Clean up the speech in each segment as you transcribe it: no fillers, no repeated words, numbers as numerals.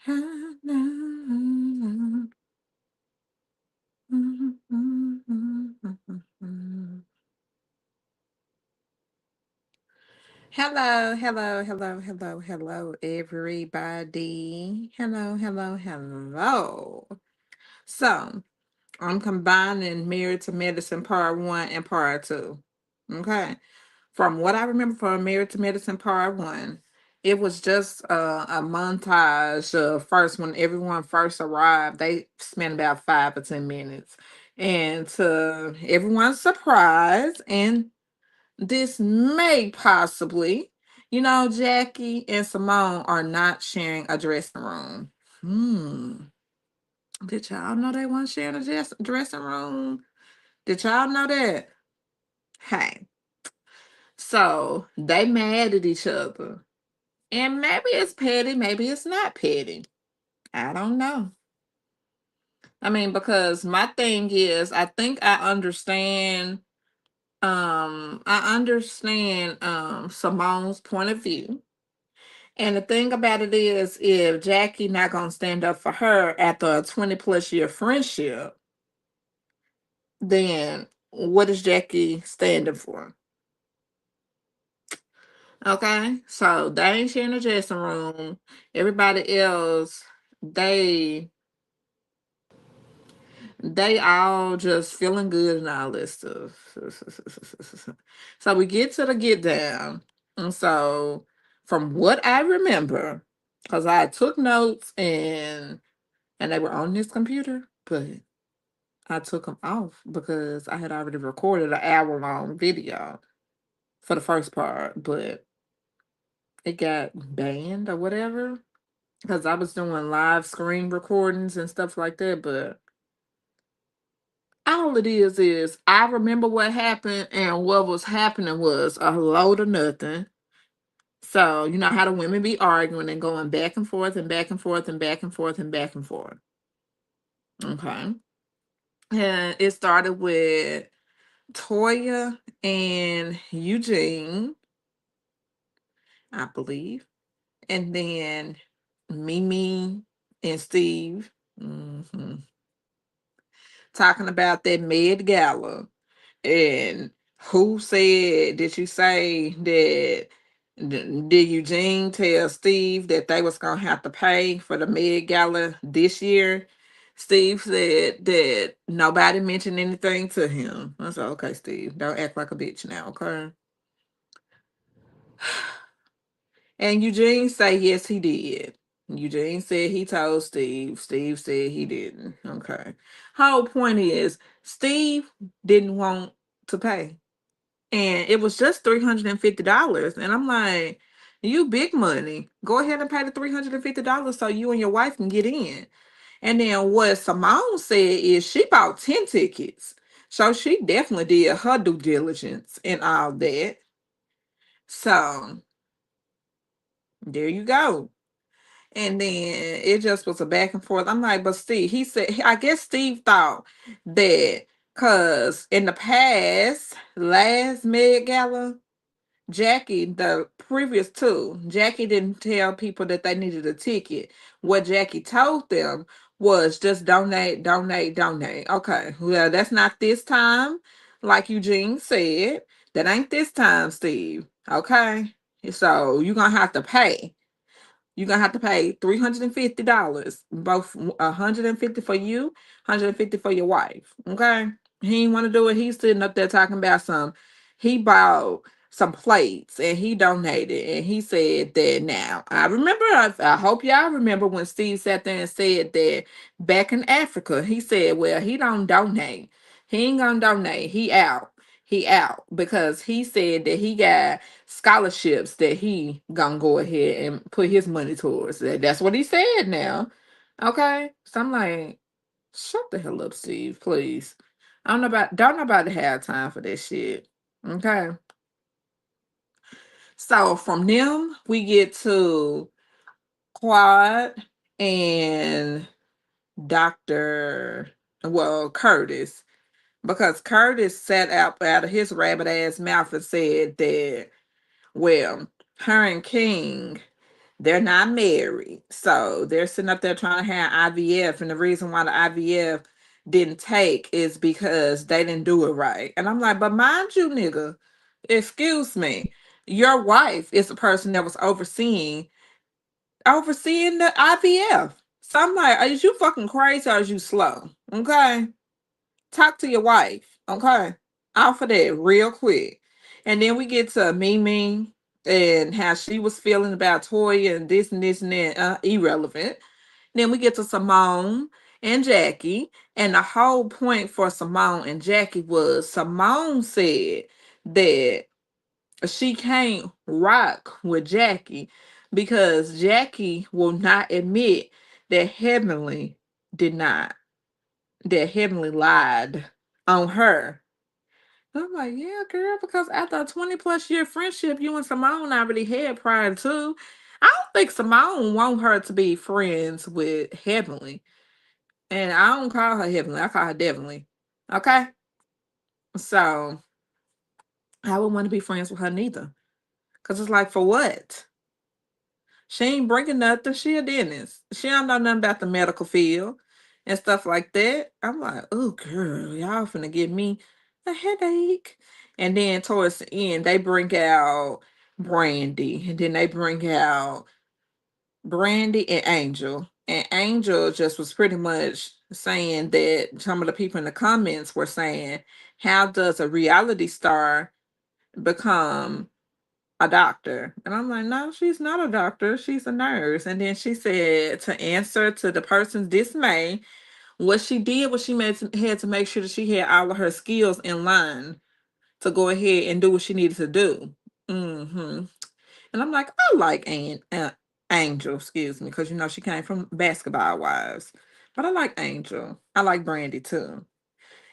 Hello, hello, hello, hello, hello, everybody. Hello, hello, hello. So, I'm combining Married to Medicine Part 1 and Part 2. Okay. From what I remember from Married to Medicine Part 1, it was just a montage first when everyone first arrived. They spent about 5 or 10 minutes. And to everyone's surprise and this may possibly, Jackie and Simone are not sharing a dressing room. Hmm. Did y'all know they weren't sharing a dressing room? Did y'all know that? Hey, so they mad at each other. And maybe it's petty, maybe it's not petty. I don't know. I mean, because my thing is, I think I understand Simone's point of view. And the thing about it is, if Jackie not gonna stand up for her after a 20+ year friendship, then what is Jackie standing for? Okay, so they ain't sharing the dressing room. Everybody else, they they all just feeling good and all this stuff. So we get to the get down, and so from what I remember, because I took notes and they were on this computer, but I took them off because I had already recorded an hour-long video for the first part, but it got banned or whatever because I was doing live screen recordings and stuff like that. But all it is I remember what happened, and what was happening was a load of nothing. So you know how the women be arguing and going back and forth and back and forth and back and forth and back and forth. Okay. And it started with Toya and Eugene, I believe, and then Mimi and Steve, mhm, talking about that Med Gala. And who said, did you say that, did Eugene tell Steve that they was going to have to pay for the Med Gala this year? Steve said that nobody mentioned anything to him. I said, okay, Steve, don't act like a bitch now, okay? And Eugene say yes, he did. Eugene said he told Steve. Steve said he didn't. Okay. Whole point is Steve didn't want to pay. And it was just $350. And I'm like, you big money. Go ahead and pay the $350 so you and your wife can get in. And then what Simone said is she bought 10 tickets. So she definitely did her due diligence and all that. So there you go. And then it just was a back and forth. I'm like, but Steve, he said, I guess Steve thought that because in the past, last Met Gala, Jackie, the previous two, Jackie didn't tell people that they needed a ticket. What Jackie told them was just donate, donate, donate. Okay, well, that's not this time, like Eugene said. That ain't this time, Steve. Okay, so you're gonna have to pay. You're gonna have to pay $350, both 150 for you, 150 for your wife. Okay. He ain't want to do it. He's sitting up there talking about he bought some plates and he donated and he said that now. I remember, I hope y'all remember when Steve sat there and said that back in Africa, he said, well, he don't donate. He ain't gonna donate. He out. He out because he said that he got scholarships that he gonna go ahead and put his money towards. That's what he said now. Okay. So I'm like, shut the hell up, Steve, please. I don't nobody have time for this shit. Okay. So from them, we get to Quad and Dr. Curtis. Because Curtis sat out of his rabbit ass mouth and said that, well, her and King They're not married. So they're sitting up there trying to have IVF. And the reason why the IVF didn't take is because they didn't do it right. And I'm like, but mind you, nigga, excuse me, your wife is the person that was overseeing the IVF. So I'm like, is you fucking crazy or is you slow? Okay. Talk to your wife. Okay. Off of that real quick. And then we get to Mimi and how she was feeling about Toya and this and that, irrelevant. Then we get to Simone and Jackie. And the whole point for Simone and Jackie was Simone said that she can't rock with Jackie because Jackie will not admit that did not, that Heavenly lied on her. I'm like, yeah, girl, because after a 20 plus year friendship you and Simone already had prior to, I don't think Simone want her to be friends with Heavenly. And I don't call her Heavenly, I call her Definitely. Okay? So I wouldn't want to be friends with her neither. Because it's like, for what? She ain't bringing nothing. She a dentist. She don't know nothing about the medical field and stuff like that. I'm like, oh, girl, y'all finna give me a headache. And then towards the end, they bring out Brandy. And then they bring out Brandy and Angel. And Angel just was pretty much saying that some of the people in the comments were saying, how does a reality star become a doctor? And I'm like, no, she's not a doctor. She's a nurse. And then she said to answer to the person's dismay, what she did was had to make sure that she had all of her skills in line to go ahead and do what she needed to do. hmm And I'm like, I like Angel, excuse me, because she came from Basketball Wives. But I like Angel. I like Brandy too.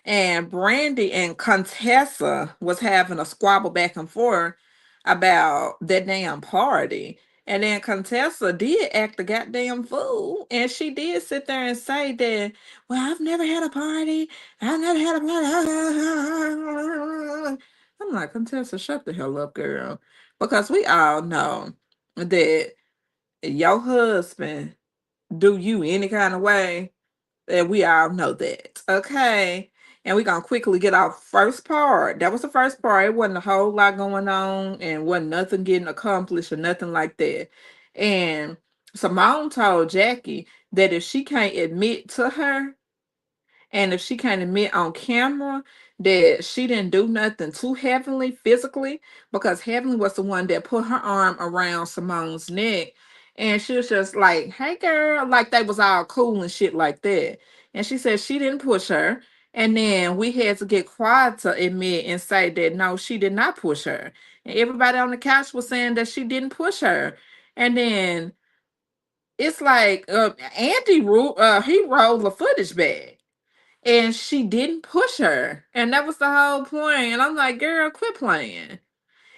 And Brandy and Contessa was having a squabble back and forth about that damn party. And then Contessa did act a goddamn fool. And she did sit there and say that, well, I've never had a party. I've never had a party. I'm like, Contessa, shut the hell up, girl. Because we all know that your husband do you any kind of way, and we all know that. Okay. And we're gonna quickly get our first part. That was the first part. It wasn't a whole lot going on and wasn't nothing getting accomplished or nothing like that. And Simone told Jackie that if she can't admit to her, and if she can't admit on camera that she didn't do nothing to Heavenly physically, because Heavenly was the one that put her arm around Simone's neck. And she was just like, hey, girl, like they was all cool and shit like that. And she said she didn't push her. And then we had to get quiet to admit and say that no, she did not push her. And everybody on the couch was saying that she didn't push her. And then it's like Andy he rolled the footage back and she didn't push her. And that was the whole point. And I'm like, girl, quit playing.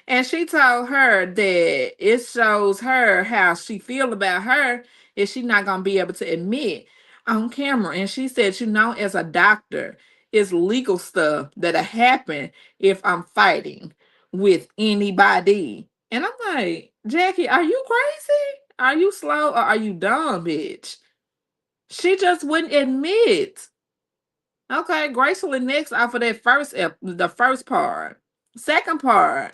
And she told her that it shows her how she feel about her if she not gonna be able to admit on camera. And she said, as a doctor, it's legal stuff that'll happen if I'm fighting with anybody. And I'm like, Jackie, are you crazy? Are you slow or are you dumb, bitch? She just wouldn't admit. Okay, gracefully next off of that the first part. Second part,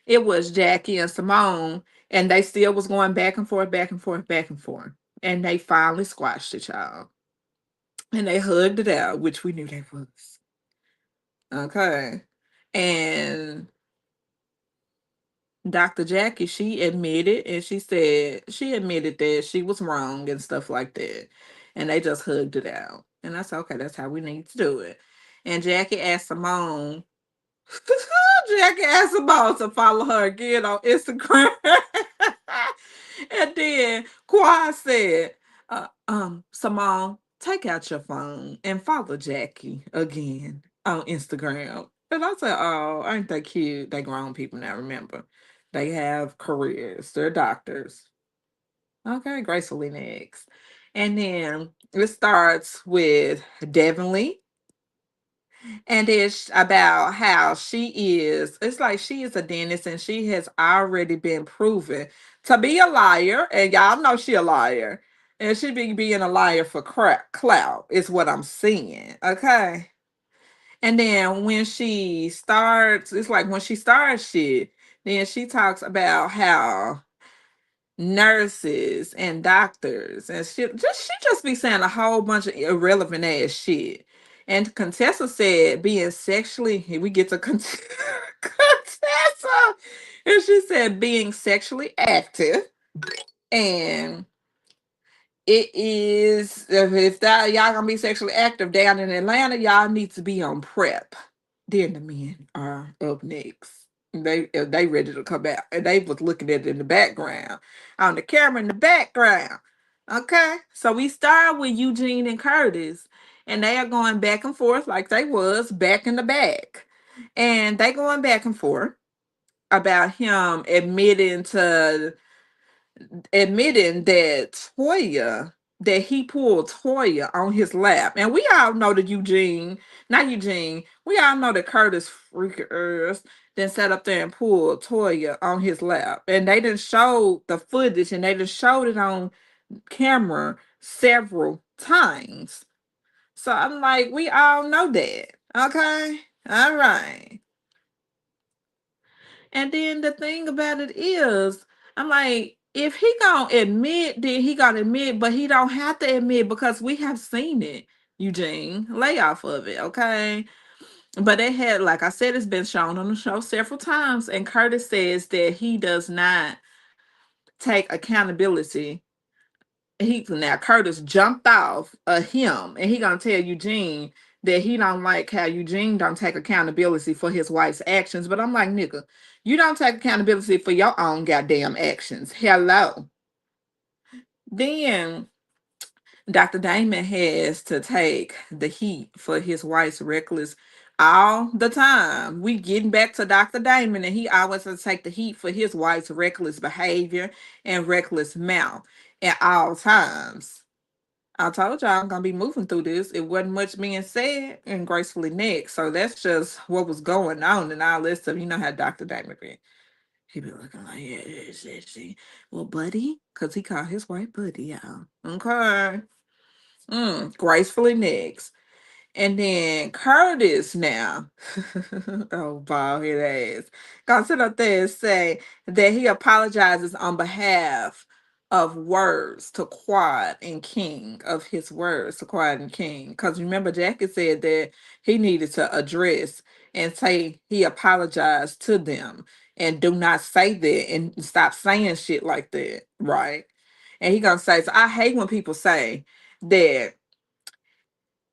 it was Jackie and Simone, and they still was going back and forth, back and forth, back and forth. And they finally squashed it, y'all. And they hugged it out, which we knew they was. Okay. And Dr. Jackie, she admitted, and she admitted that she was wrong and stuff like that. And they just hugged it out. And I said, okay, that's how we need to do it. And Jackie asked Simone, Jackie asked Simone to follow her again on Instagram. And then Quad said, Simone, take out your phone and follow Jackie again on Instagram. And I said, oh, ain't they cute? They grown people now, remember. They have careers. They're doctors. Okay, gracefully next. And then it starts with Devonly And it's about how it's like she is a dentist and she has already been proven to be a liar. And y'all know she a liar. And she be being a liar for clout, is what I'm seeing. Okay. And then when she starts, it's like when she starts shit, then she talks about how nurses and doctors and shit. She just be saying a whole bunch of irrelevant ass shit. And Contessa said being sexually, here we get to Contessa. And she said being sexually active. And it is if that y'all gonna be sexually active down in Atlanta, y'all need to be on prep. Then the men are up next. They ready to come out, and they was looking at it in the background, on the camera in the background. Okay, so we start with Eugene and Curtis, and they are going back and forth like they was back in the back, and they going back and forth about him admitting that that he pulled Toya on his lap. And we all know that not Eugene, we all know that Curtis Freakers then sat up there and pulled Toya on his lap. And they didn't show the footage and they just showed it on camera several times. So I'm like, we all know that. Okay. All right. And then the thing about it is, I'm like, if he gonna admit, then he gonna admit, but he don't have to admit because we have seen it, Eugene. Lay off of it, okay? But it had, like I said, it's been shown on the show several times, and Curtis says that he does not take accountability. He now Curtis jumped off of him, and he gonna tell Eugene that he don't like how Eugene don't take accountability for his wife's actions. But I'm like, nigga, you don't take accountability for your own goddamn actions. Hello. Then Dr. Damon has to take the heat for his wife's reckless all the time. We getting back to Dr. Damon, and he always has to take the heat for his wife's reckless behavior and reckless mouth at all times. I told y'all I'm gonna be moving through this. It wasn't much being said and gracefully next. So that's just what was going on and all this stuff. You know how Dr. Damon be. He be looking like, yeah, she. Well, buddy, because he called his wife buddy, y'all. Okay. Gracefully next. And then Curtis now, oh bald head ass, gonna sit up there and say that he apologizes on behalf of words to Quad and King, of his words to Quad and King. Because remember, Jackie said that he needed to address and say he apologized to them and do not say that and stop saying shit like that, right? And he gonna say, so I hate when people say that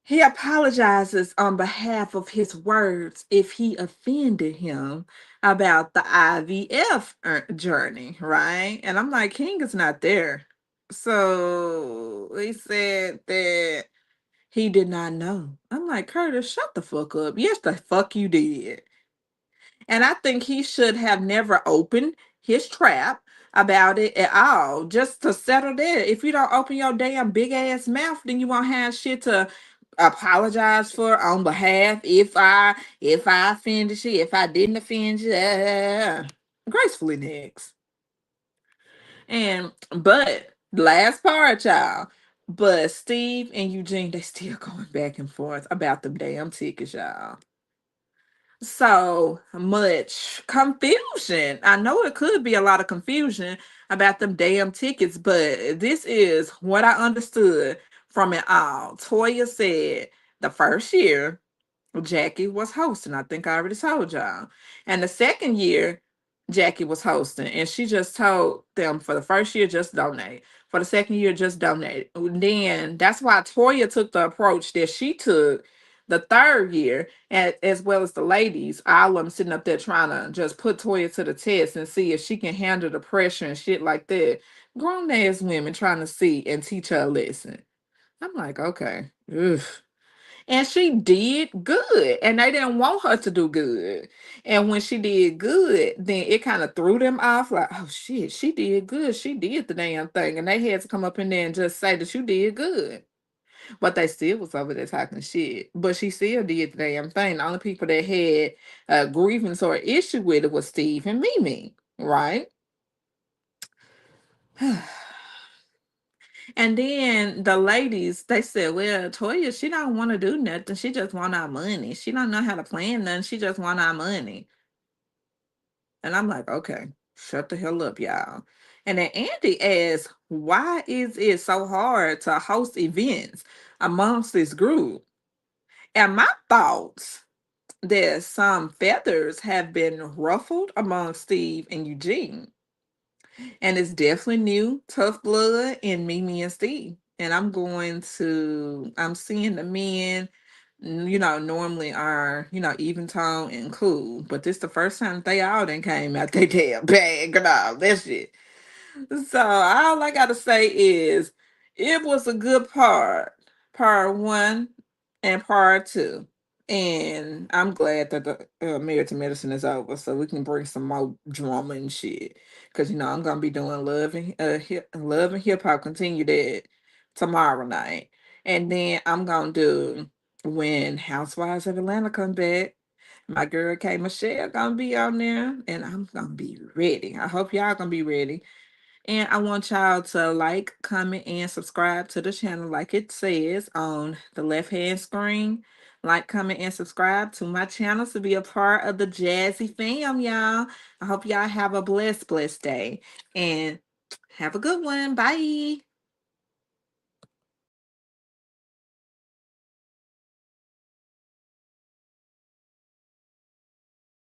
he apologizes on behalf of his words if he offended him about the IVF journey, right? And I'm like, King is not there. So he said that he did not know. I'm like, Curtis, shut the fuck up. Yes, the fuck you did. And I think he should have never opened his trap about it at all, just to settle there. If you don't open your damn big ass mouth, then you won't have shit to apologize for on behalf if I offended you, if I didn't offend you. Gracefully next. And but last part, y'all. But Steve and Eugene, they still going back and forth about them damn tickets, y'all. So much confusion. I know it could be a lot of confusion about them damn tickets, but this is what I understood from it all. Toya said the first year Jackie was hosting. I think I already told y'all. And the second year, Jackie was hosting, and she just told them for the first year, just donate. For the second year, just donate. Then that's why Toya took the approach that she took the third year, and as well as the ladies, all of them sitting up there trying to just put Toya to the test and see if she can handle the pressure and shit like that. Grown ass women trying to see and teach her a lesson. I'm like, okay. Ugh. And she did good, and they didn't want her to do good. And when she did good, then it kind of threw them off like, oh shit, she did good. She did the damn thing. And they had to come up in there and just say that you did good. But they still was over there talking shit. But she still did the damn thing. The only people that had a grievance or issue with it was Steve and Mimi, right? And then the ladies, they said, well, Toya, she don't want to do nothing. She just want our money. She don't know how to plan nothing. She just want our money. And I'm like, okay, shut the hell up, y'all. And then Andy asked, why is it so hard to host events amongst this group? And my thoughts that some feathers have been ruffled among Steve and Eugene. And it's definitely new, tough blood in Mimi and Steve. And I'm seeing the men, normally are, even tone and cool. But this the first time they all done came out their damn bag and all that shit. So all I gotta say is it was a good part one and part two. And I'm glad that the Married to Medicine is over, so we can bring some more drama and shit. Cause I'm gonna be doing love and hip hop. Continue that tomorrow night, and then I'm gonna do when Housewives of Atlanta come back. My girl K Michelle gonna be on there, and I'm gonna be ready. I hope y'all gonna be ready. And I want y'all to like, comment, and subscribe to the channel, like it says on the left hand screen. Like, comment, and subscribe to my channel to be a part of the Jazzy fam, y'all. I hope y'all have a blessed day. And have a good one. Bye.